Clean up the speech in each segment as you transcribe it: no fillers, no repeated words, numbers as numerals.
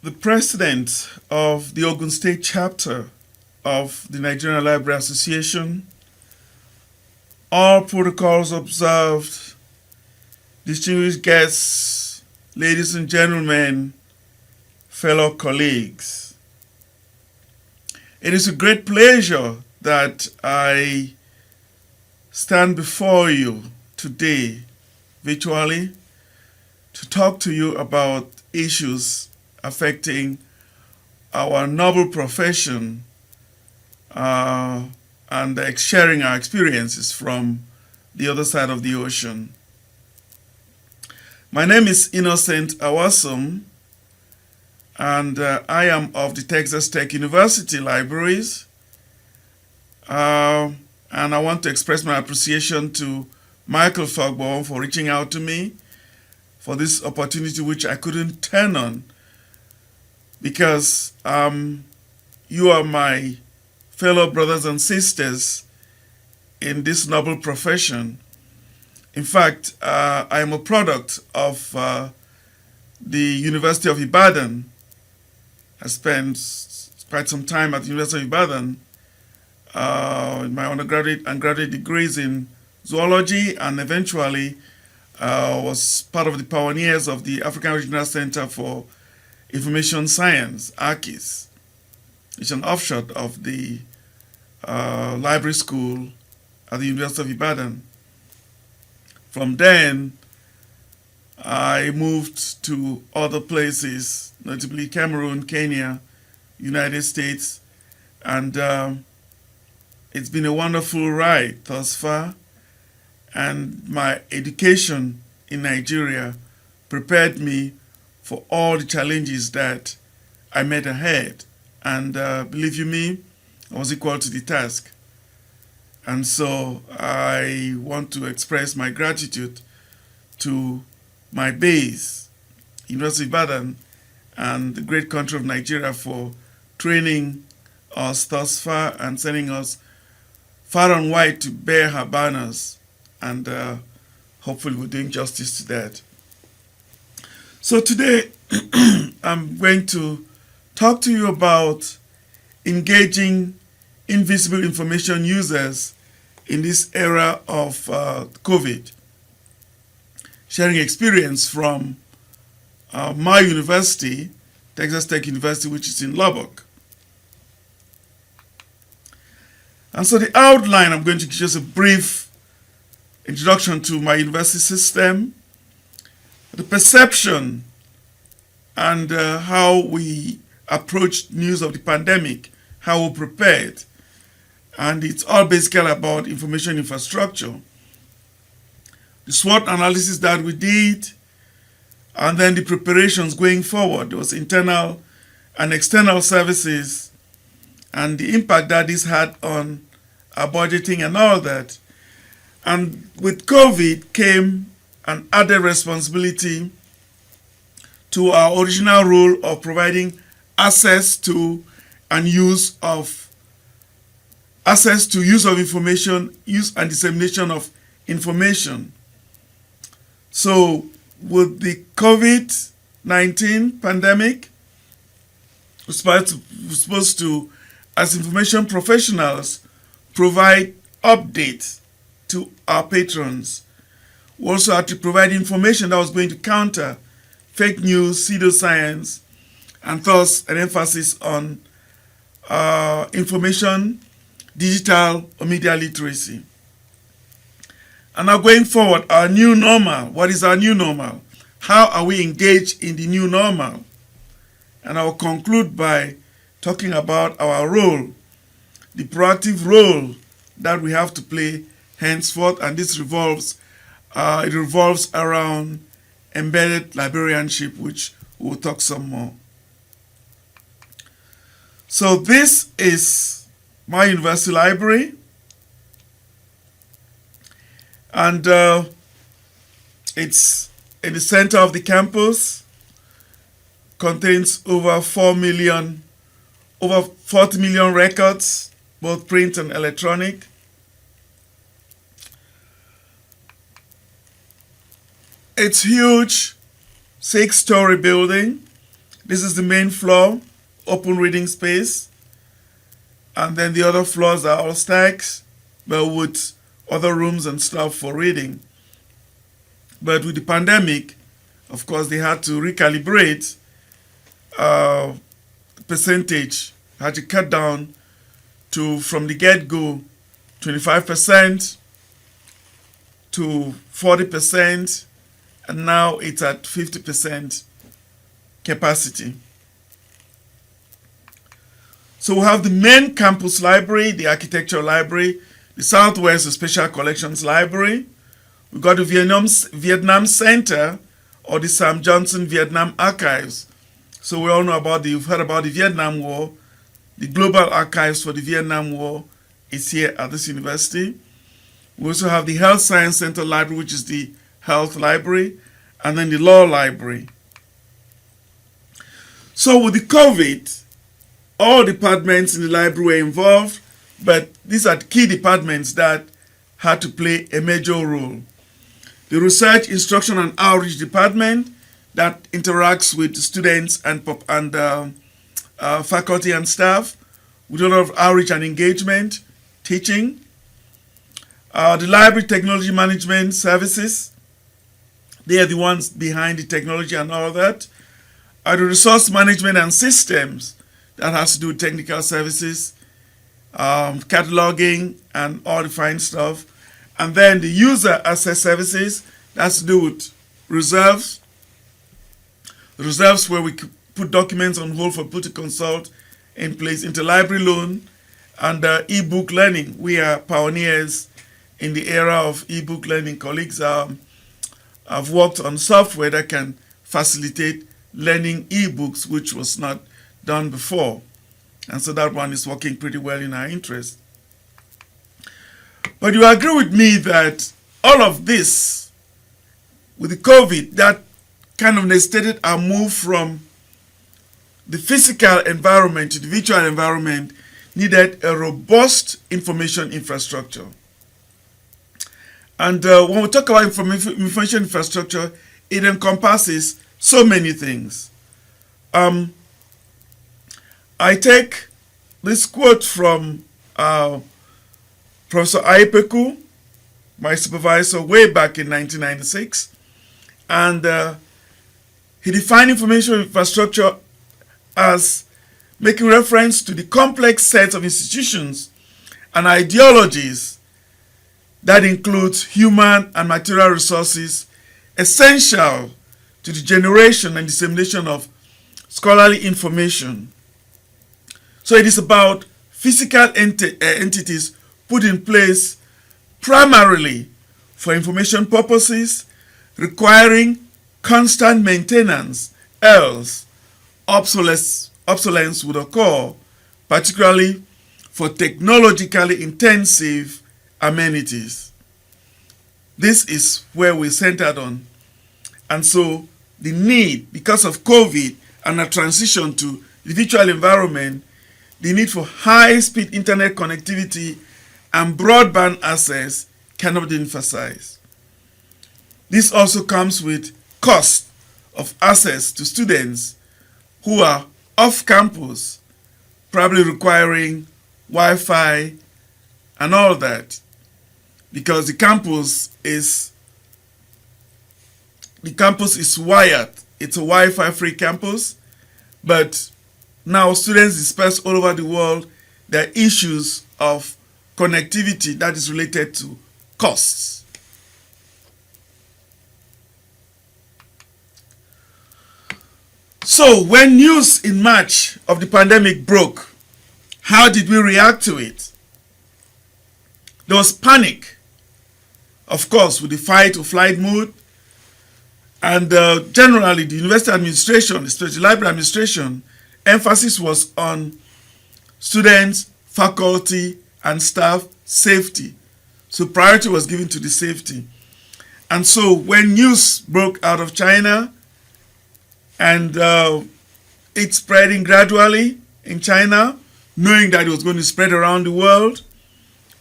The president of the Ogun State chapter of the Nigerian Library Association, all protocols observed, distinguished guests, ladies and gentlemen, fellow colleagues. It is a great pleasure that I stand before you today virtually to talk to you about issues affecting our noble profession and sharing our experiences from the other side of the ocean. My name is Innocent Awasom, and I am of the Texas Tech University Libraries. And I want to express my appreciation to Michael Fogborn for reaching out to me for this opportunity which I couldn't turn on because you are my fellow brothers and sisters in this noble profession. In fact, I am a product of the University of Ibadan. I spent quite some time at the University of Ibadan in my undergraduate and graduate degrees in zoology, and eventually was part of the pioneers of the African Regional Center for Information Science, ARCIS. It's an offshoot of the library school at the University of Ibadan. From then, I moved to other places, notably Cameroon, Kenya, United States, and it's been a wonderful ride thus far. And my education in Nigeria prepared me for all the challenges that I met ahead. And believe you me, I was equal to the task. And so I want to express my gratitude to my base, University of Ibadan, and the great country of Nigeria for training us thus far and sending us far and wide to bear her banners. And hopefully we're doing justice to that. So today, I'm going to talk to you about engaging invisible information users in this era of COVID. Sharing experience from my university, Texas Tech University, which is in Lubbock. And so the outline, I'm going to just a brief introduction to my university system, the perception and how we approached news of the pandemic, how we prepared. And it's all basically about information infrastructure. The SWOT analysis that we did, and then the preparations going forward. There was internal and external services, and the impact that this had on our budgeting and all that. And with COVID came an added responsibility to our original role of providing access to and use of information, use and dissemination of information. So with the COVID-19 pandemic, we're supposed to, as information professionals, provide updates to our patrons. We also had to provide information that was going to counter fake news, pseudoscience, and thus an emphasis on information, digital or media literacy. And now going forward, our new normal. What is our new normal? How are we engaged in the new normal? And I will conclude by talking about our role, the proactive role that we have to play henceforth, and this revolves around embedded librarianship, which we'll talk some more. So this is my university library, and it's in the center of the campus, contains over 40 million records, both print and electronic. It's huge, 6-story building, This is the main floor, open reading space. And then the other floors are all stacks, but with other rooms and stuff for reading. But with the pandemic, of course, they had to recalibrate percentage, had to cut down to, from the get-go, 25% to 40%, and now it's at 50% capacity. So we have the main campus library, the architectural library, the Southwest Special Collections Library. We've got the Vietnam Center, or the Sam Johnson Vietnam Archives. So we all know about you've heard about the Vietnam War. The Global Archives for the Vietnam War is here at this university. We also have the Health Science Center Library, which is the Health Library, and then the Law Library. So with the COVID, all departments in the library were involved, but these are the key departments that had to play a major role. The Research, Instruction, and Outreach Department that interacts with students and faculty and staff with a lot of outreach and engagement, teaching. The Library Technology Management Services, they are the ones behind the technology and all of that. The Resource Management and Systems, that has to do with technical services, cataloging, and all the fine stuff. And then the User Access Services, that has to do with reserves. Reserves where we put documents on hold for people to consult in place, interlibrary loan, and e-book learning. We are pioneers in the era of e-book learning. Colleagues have worked on software that can facilitate learning e-books, which was not done before. And so that one is working pretty well in our interest. But you agree with me that all of this, with the COVID, that kind of necessitated a move from the physical environment to the virtual environment, needed a robust information infrastructure. And when we talk about information infrastructure, it encompasses so many things. I take this quote from Professor Aipeku, my supervisor, way back in 1996. And he defined information infrastructure as making reference to the complex set of institutions and ideologies that includes human and material resources essential to the generation and dissemination of scholarly information. So it is about physical entities put in place primarily for information purposes, requiring constant maintenance, else obsolescence would occur, particularly for technologically intensive amenities. This is where we're centered on. And so the need, because of COVID and a transition to the virtual environment, the need for high-speed internet connectivity and broadband access cannot be emphasized. This also comes with cost of access to students who are off campus, probably requiring Wi-Fi and all that, because the campus is wired. It's a Wi-Fi free campus, but now students dispersed all over the world, there are issues of connectivity that is related to costs. So when news in March of the pandemic broke, how did we react to it? There was panic, of course, with the fight or flight mode. And generally, the university administration, especially the library administration, emphasis was on students, faculty, and staff safety. So priority was given to the safety. And so when news broke out of China, and it's spreading gradually in China, knowing that it was going to spread around the world,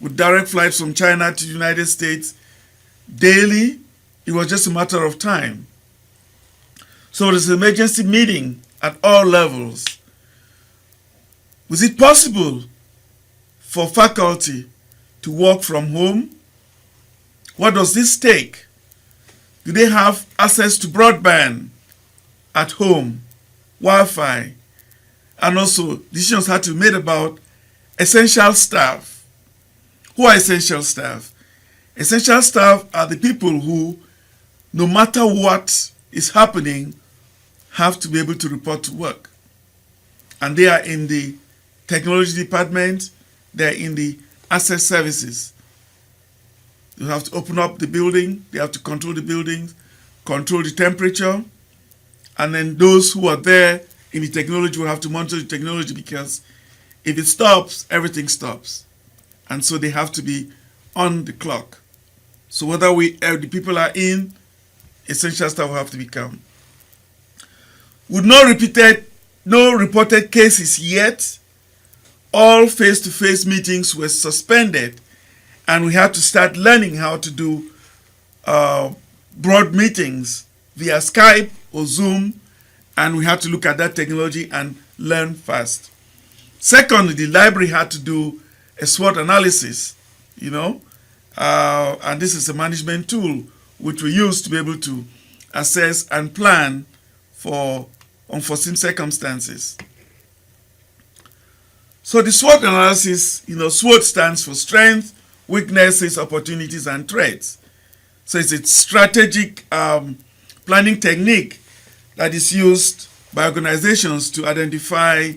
with direct flights from China to the United States daily, it was just a matter of time. So there's an emergency meeting at all levels. Was it possible for faculty to work from home? What does this take? Do they have access to broadband at home, Wi-Fi? And also, decisions had to be made about essential staff. Who are essential staff? Essential staff are the people who, no matter what is happening, have to be able to report to work. And they are in the technology department, they're in the access services. They have to open up the building, they have to control the buildings, control the temperature, and then those who are there in the technology will have to monitor the technology, because if it stops, everything stops. And so they have to be on the clock. So whether the people are in, essential staff will have to become. With no reported cases yet, all face-to-face meetings were suspended, and we had to start learning how to do broad meetings via Skype or Zoom, and we had to look at that technology and learn fast. Secondly, the library had to do a SWOT analysis, and this is a management tool which we use to be able to assess and plan for unforeseen circumstances. So the SWOT analysis, SWOT stands for strengths, weaknesses, opportunities, and threats. So it's a strategic planning technique that is used by organizations to identify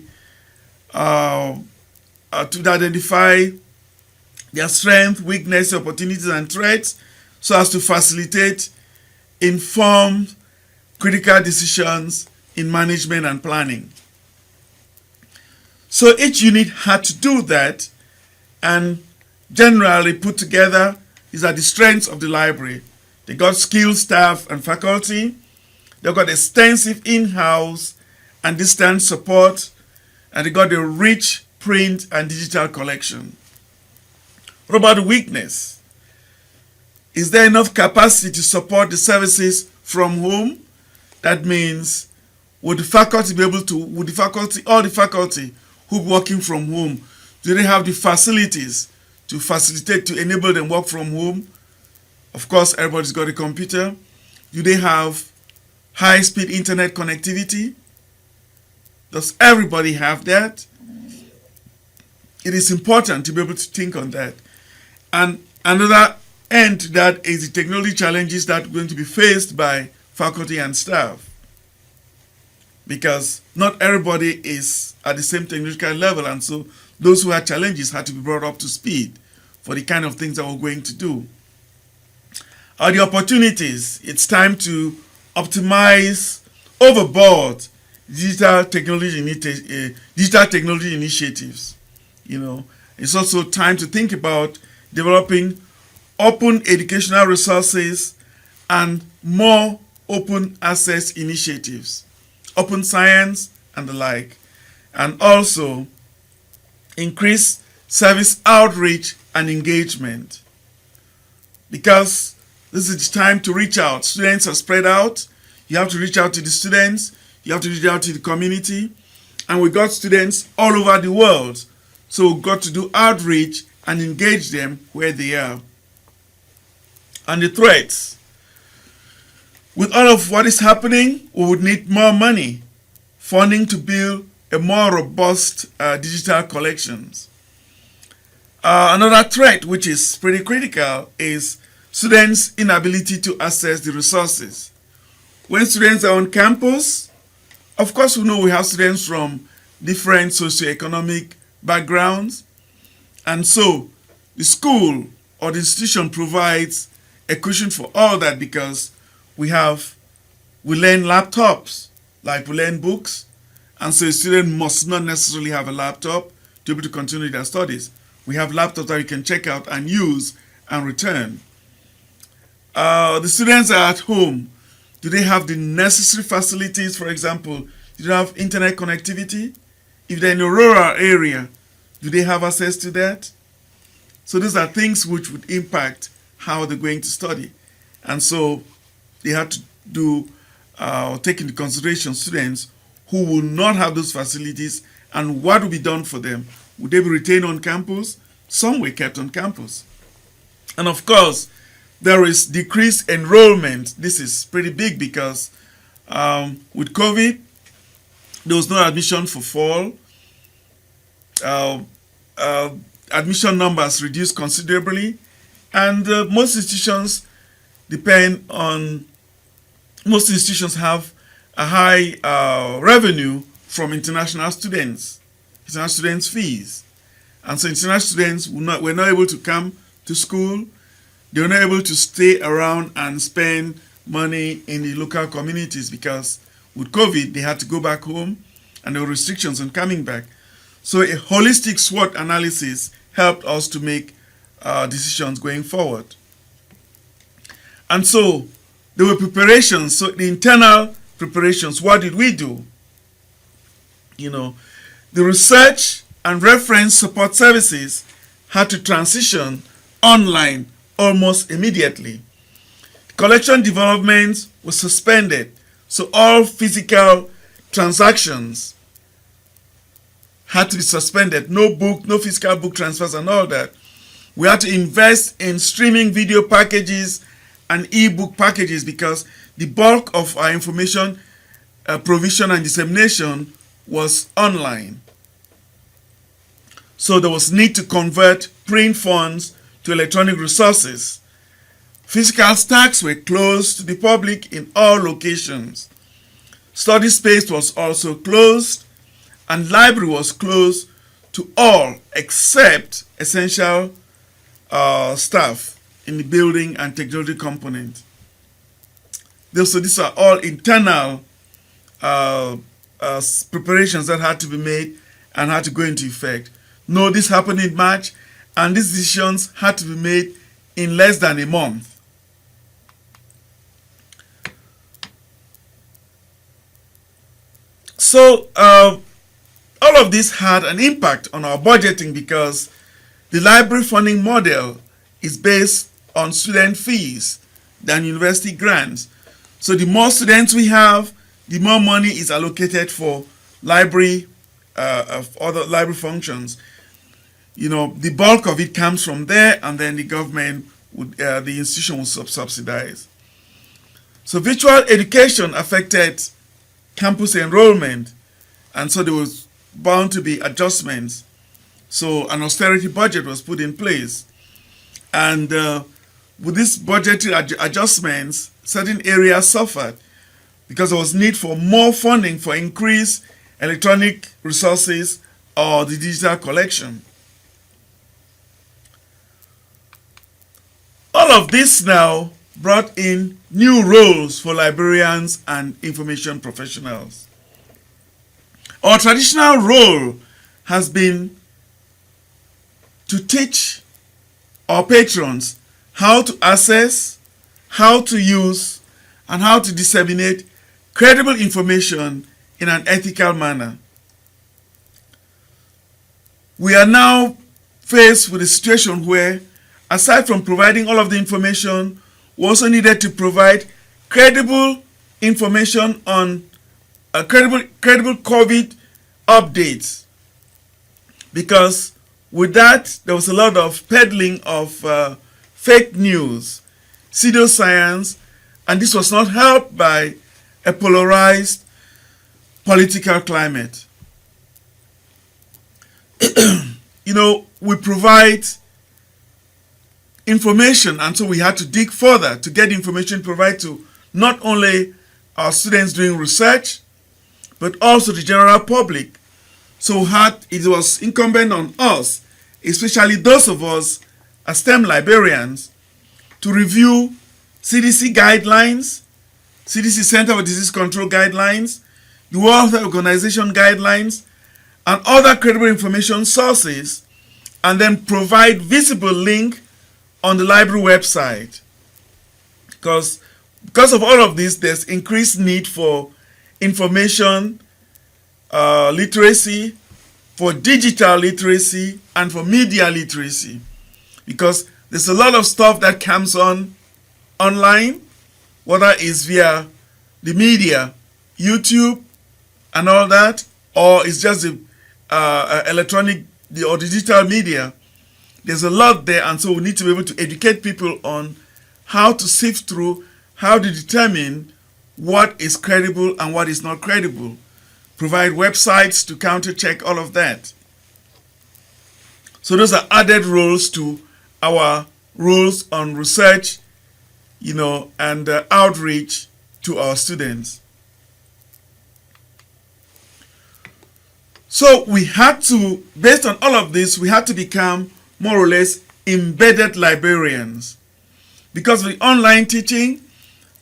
their strengths, weaknesses, opportunities, and threats, so as to facilitate informed, critical decisions in management and planning. So each unit had to do that, and generally put together, these are the strengths of the library. They got skilled staff and faculty. They got extensive in-house and distance support, and they got a rich print and digital collection. What about the weakness? Is there enough capacity to support the services from home? That means, all the faculty who are working from home, do they have the facilities to facilitate, to enable them work from home? Of course, everybody's got a computer. Do they have high-speed internet connectivity? Does everybody have that? It is important to be able to think on that. And another end to that is the technology challenges that are going to be faced by faculty and staff, because not everybody is at the same technological level, and so those who had challenges had to be brought up to speed for the kind of things that we're going to do. The opportunities, it's time to optimize overboard digital technology initiatives. It's also time to think about developing open educational resources and more open access initiatives, open science and the like, and also increase service outreach and engagement, because this is the time to reach out. Students are spread out. You have to reach out to the students. You have to reach out to the community. And we got students all over the world. So we've got to do outreach and engage them where they are. And the threats. With all of what is happening, we would need more money, funding to build a more robust digital collections. Another threat, which is pretty critical, is students' inability to access the resources. When students are on campus, of course we know we have students from different socioeconomic backgrounds, and so the school or the institution provides a cushion for all that, because we learn laptops, like we learn books, and so a student must not necessarily have a laptop to be able to continue their studies. We have laptops that you can check out and use and return. The students are at home. Do they have the necessary facilities? For example, do they have internet connectivity? If they're in a rural area, do they have access to that? So these are things which would impact how they're going to study. And so they have to take into consideration students who will not have those facilities, and what will be done for them? Would they be retained on campus? Some were kept on campus. And of course, there is decreased enrollment. This is pretty big because with COVID, there was no admission for fall. Admission numbers reduced considerably, and most institutions have a high revenue from international students fees. And so international students were not able to come to school. They were not able to stay around and spend money in the local communities because with COVID, they had to go back home and there were restrictions on coming back. So a holistic SWOT analysis helped us to make decisions going forward. And so there were preparations. So the internal preparations, what did we do? The research and reference support services had to transition online almost immediately. Collection development was suspended, so all physical transactions had to be suspended. No physical book transfers and all that. We had to invest in streaming video packages and ebook packages because the bulk of our information provision and dissemination was online. So there was need to convert print funds to electronic resources. Physical stacks were closed to the public in all locations. Study space was also closed, and library was closed to all except essential staff in the building and technology component. So these are all internal preparations that had to be made and had to go into effect. No, this happened in March, and these decisions had to be made in less than a month. So all of this had an impact on our budgeting because the library funding model is based on student fees than university grants. So the more students we have, the more money is allocated for library, other library functions. The bulk of it comes from there, and then the government the institution will subsidize. So virtual education affected campus enrollment, and so there was bound to be adjustments. So an austerity budget was put in place, and with these budgetary adjustments, certain areas suffered because there was need for more funding for increased electronic resources or the digital collection. All of this now brought in new roles for librarians and information professionals. Our traditional role has been to teach our patrons how to access, how to use, and how to disseminate credible information in an ethical manner. We are now faced with a situation where, aside from providing all of the information, we also needed to provide credible information on credible COVID updates, because with that there was a lot of peddling of fake news, pseudoscience, and this was not helped by a polarized political climate. We provide information, and so we had to dig further to get information provided to not only our students doing research, but also the general public. So it was incumbent on us, especially those of us as STEM librarians, to review CDC guidelines, CDC Center for Disease Control guidelines, the World Health Organization guidelines, and other credible information sources, and then provide visible link on the library website. Because of all of this, there's increased need for information literacy, for digital literacy, and for media literacy. Because there's a lot of stuff that comes online, whether it's via the media, YouTube, and all that, or it's just the electronic or digital media. There's a lot there, and so we need to be able to educate people on how to sift through, how to determine what is credible and what is not credible. Provide websites to counter-check all of that. So those are added roles to our roles on research, and outreach to our students. So we had to, based on all of this, we had to become more or less embedded librarians. Because with online teaching,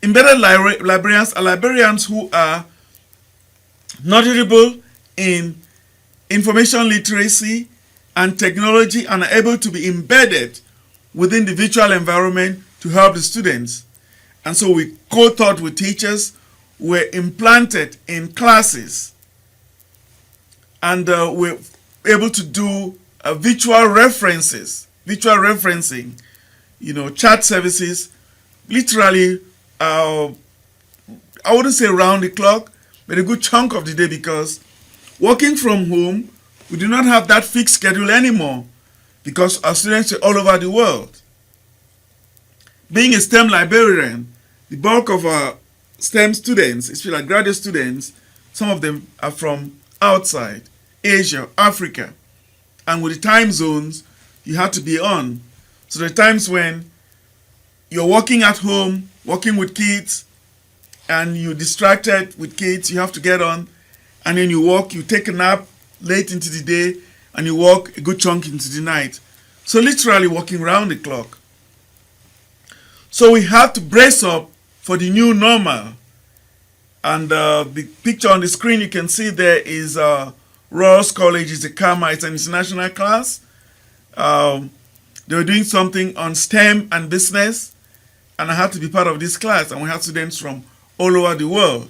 embedded librarians are librarians who are knowledgeable in information literacy and technology and are able to be embedded within the virtual environment to help the students. And so we co-taught with teachers, were implanted in classes, and we're able to do virtual referencing, chat services, literally, I wouldn't say round the clock, but a good chunk of the day, because working from home, we do not have that fixed schedule anymore because our students are all over the world. Being a STEM librarian, the bulk of our STEM students, especially like graduate students, some of them are from outside, Asia, Africa. And with the time zones, you have to be on. So there are times when you're working at home, working with kids, and you're distracted with kids, you have to get on, and then you take a nap late into the day, and you work a good chunk into the night. So literally working round the clock. So we have to brace up for the new normal. And the picture on the screen you can see there is Royals College, is a Karma, it's an international class. They were doing something on STEM and business, and I had to be part of this class, and we had students from all over the world.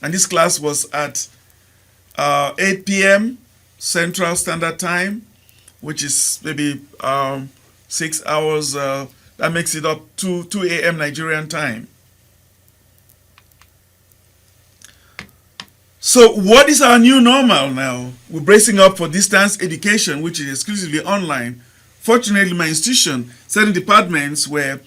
And this class was at 8 p.m. Central Standard Time, which is maybe 6 hours, that makes it up to 2 a.m. Nigerian time. So what is our new normal now? We're bracing up for distance education, which is exclusively online. Fortunately, my institution, certain departments were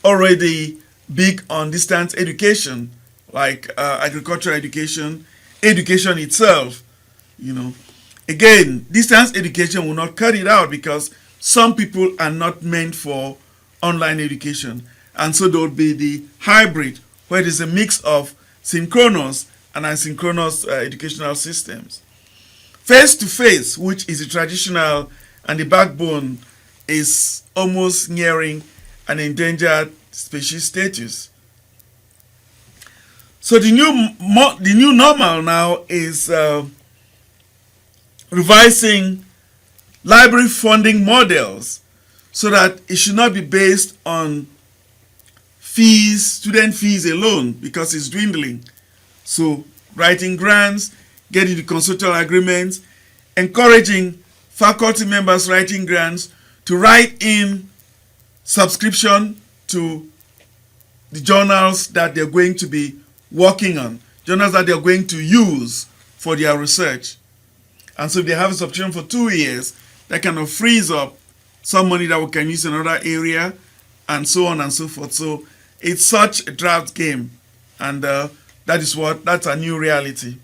already big on distance education, like agricultural education, education itself, Again, distance education will not cut it out because some people are not meant for online education. And so there will be the hybrid, where it is a mix of synchronous and asynchronous educational systems. Face-to-face, which is the traditional and the backbone, is almost nearing an endangered species status. So the new normal now is revising library funding models so that it should not be based on fees, student fees alone, because it's dwindling. So writing grants, getting the consortial agreements, encouraging faculty members writing grants to write in subscription to the journals that they're going to be working on, journals that they're going to use for their research. And so if they have a subscription for 2 years, that kind of frees up some money that we can use in another area, and so on and so forth. So it's such a draft game, and that's a new reality.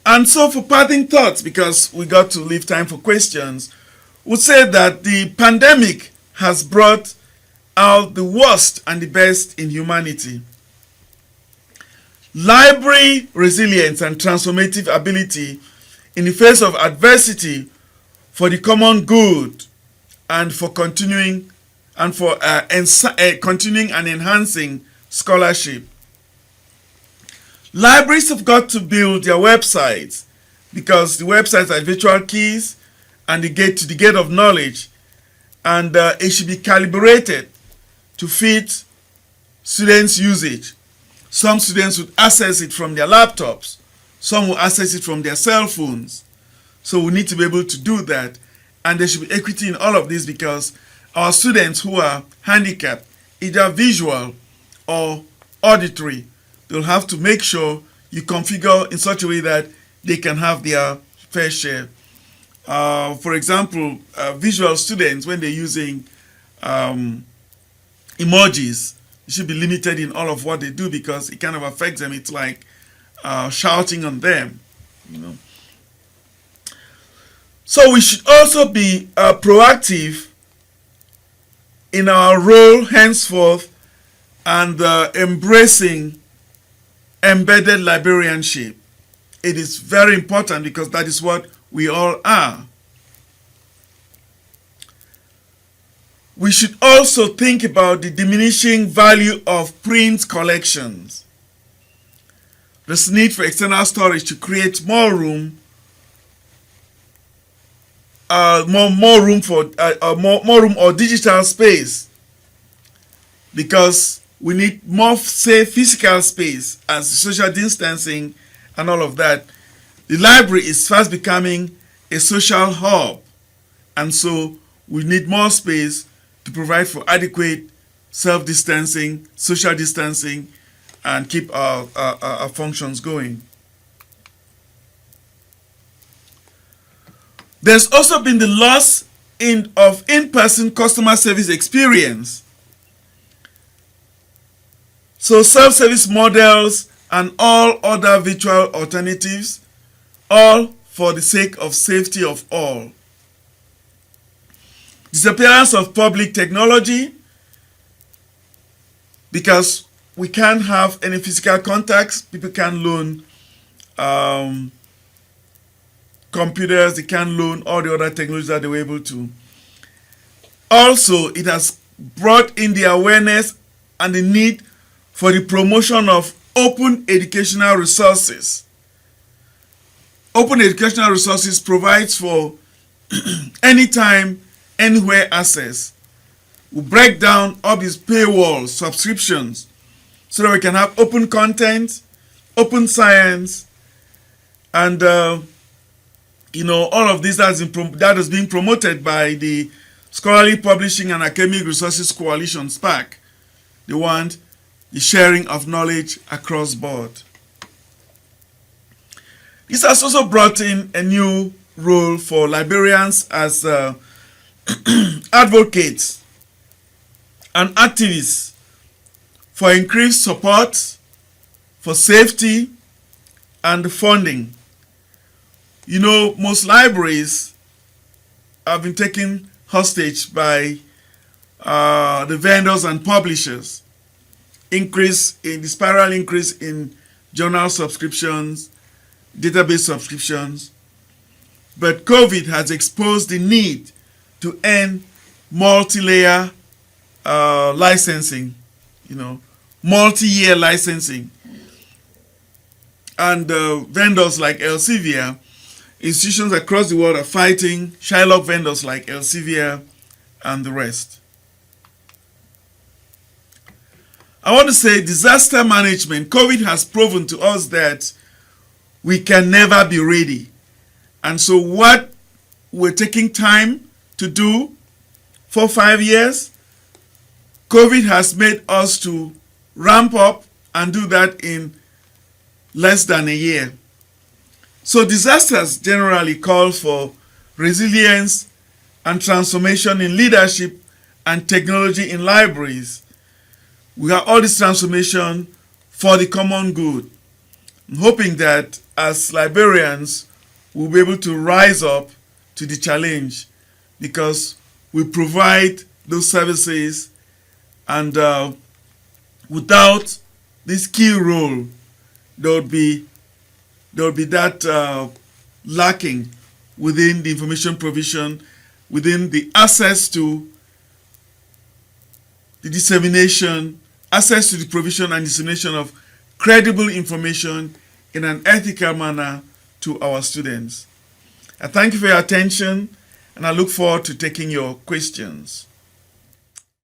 And so for parting thoughts, because we got to leave time for questions, we'll say that the pandemic has brought out the worst and the best in humanity. Library resilience and transformative ability in the face of adversity for the common good and for continuing and continuing and enhancing scholarship. Libraries have got to build their websites, because the websites are virtual keys and the gate to the gate of knowledge, and it should be calibrated to fit students' usage. Some students would access it from their laptops. Some will access it from their cell phones. So we need to be able to do that. And there should be equity in all of this, because our students who are handicapped, either visual or auditory. They'll have to make sure you configure in such a way that they can have their fair share. For example, visual students, when they're using emojis, it should be limited in all of what they do because it kind of affects them. It's like shouting on them, you know. So we should also be proactive in our role henceforth and embracing embedded librarianship. It is very important because that is what we all are. We should also think about the diminishing value of print collections. There's need for external storage to create more room, more room or digital space, because we need more, say, physical space as social distancing and all of that. The library is fast becoming a social hub, and so we need more space to provide for adequate self-distancing, social distancing, and keep our functions going. There's also been the loss of in-person customer service experience. So self-service models and all other virtual alternatives, all for the sake of safety of all. Disappearance of public technology, because we can't have any physical contacts. People can't loan computers, they can't loan all the other technologies that they were able to. Also, it has brought in the awareness and the need for the promotion of open educational resources. Open educational resources provides for anytime, anywhere access. We break down all these paywalls, subscriptions, so that we can have open content, open science, and all of this that is being promoted by the Scholarly Publishing and Academic Resources Coalition, SPAC. They want the sharing of knowledge across board. This has also brought in a new role for librarians as advocates and activists for increased support, for safety, and funding. You know, most libraries have been taken hostage by the vendors and publishers. The spiral increase in journal subscriptions, database subscriptions. But COVID has exposed the need to end multi-layer licensing, multi-year licensing. And vendors like Elsevier, institutions across the world are fighting Shylock vendors like Elsevier and the rest. I want to say disaster management. COVID has proven to us that we can never be ready. And so what we're taking time to do for 5 years, COVID has made us to ramp up and do that in less than a year. So disasters generally call for resilience and transformation in leadership and technology in libraries. We have all this transformation for the common good. I'm hoping that as librarians, we'll be able to rise up to the challenge because we provide those services, and without this key role, there would be that lacking within the information provision, within the access to the dissemination, access to the provision and dissemination of credible information in an ethical manner to our students. I thank you for your attention, and I look forward to taking your questions.